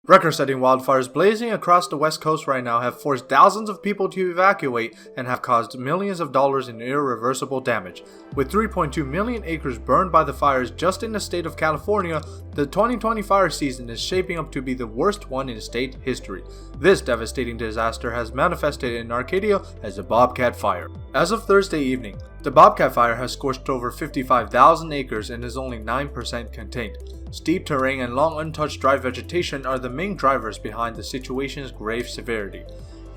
Record-setting wildfires blazing across the west coast right now have forced thousands of people to evacuate and have caused millions of dollars in irreversible damage. With 3.2 million acres burned by the fires just in the state of California, the 2020 fire season is shaping up to be the worst one in state history. This devastating disaster has manifested in Arcadia as the Bobcat Fire. As of Thursday evening, the Bobcat Fire has scorched over 55,000 acres and is only 9% contained. Steep terrain and long untouched dry vegetation are the main drivers behind the situation's grave severity.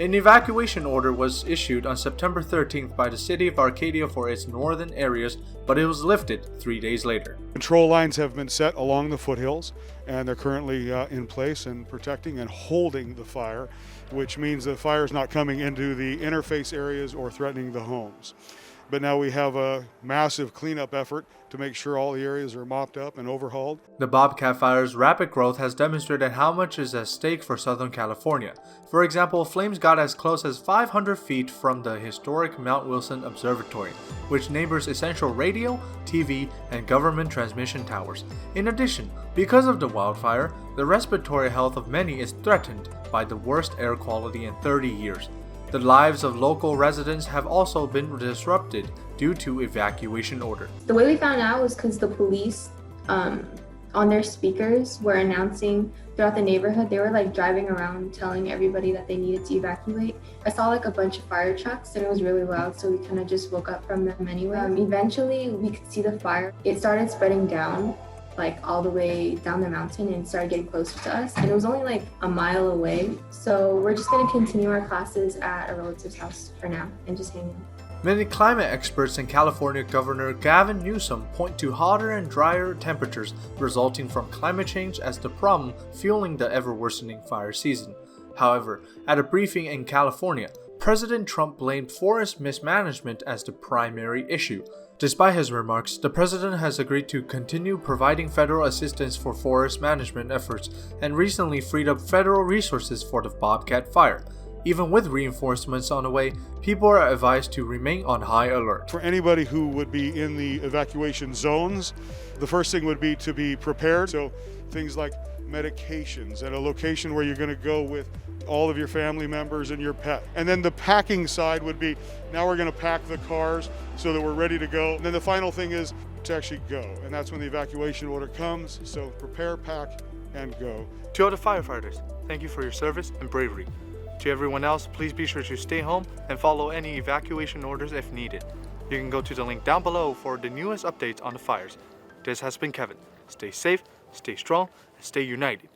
An evacuation order was issued on September 13th by the city of Arcadia for its northern areas, but it was lifted 3 days later. Control lines have been set along the foothills, and they're currently in place and protecting and holding the fire, which means the fire is not coming into the interface areas or threatening the homes. But now we have a massive cleanup effort to make sure all the areas are mopped up and overhauled. The Bobcat Fire's rapid growth has demonstrated how much is at stake for Southern California. For example, flames got as close as 500 feet from the historic Mount Wilson Observatory, which neighbors essential radio, TV, and government transmission towers. In addition, because of the wildfire, the respiratory health of many is threatened by the worst air quality in 30 years. The lives of local residents have also been disrupted due to evacuation order. The way we found out was because the police on their speakers were announcing throughout the neighborhood. They were like driving around telling everybody that they needed to evacuate. I saw like a bunch of fire trucks and it was really loud, so we kind of just woke up from them anyway. Eventually we could see the fire. It started spreading down like all the way down the mountain and started getting closer to us, and it was only like a mile away. So we're just going to continue our classes at a relative's house for now and just hang out. Many climate experts and California Governor Gavin Newsom point to hotter and drier temperatures resulting from climate change as the problem fueling the ever-worsening fire season. However, at a briefing in California, President Trump blamed forest mismanagement as the primary issue. Despite his remarks, the president has agreed to continue providing federal assistance for forest management efforts and recently freed up federal resources for the Bobcat Fire. Even with reinforcements on the way, people are advised to remain on high alert. For anybody who would be in the evacuation zones, the first thing would be to be prepared. So things like medications at a location where you're going to go with all of your family members and your pet. And then the packing side would be, now we're going to pack the cars so that we're ready to go. And then the final thing is to actually go. And that's when the evacuation order comes. So prepare, pack, and go. To all the firefighters, thank you for your service and bravery. To everyone else, please be sure to stay home and follow any evacuation orders if needed. You can go to the link down below for the newest updates on the fires. This has been Kevin. Stay safe, stay strong, and stay united.